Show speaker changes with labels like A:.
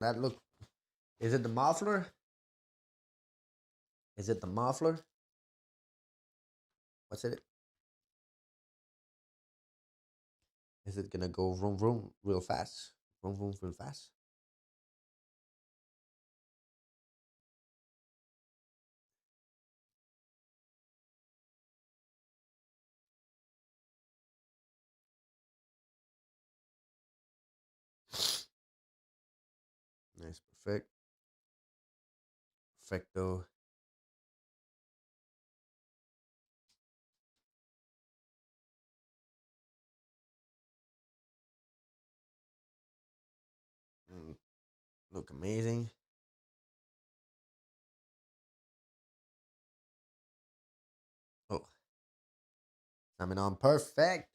A: That look. Is it the muffler? Is it the muffler? What's it? Is it gonna go vroom vroom real fast? Vroom vroom real fast. Nice, perfect, perfecto. Mm, look amazing. Oh, coming on perfect.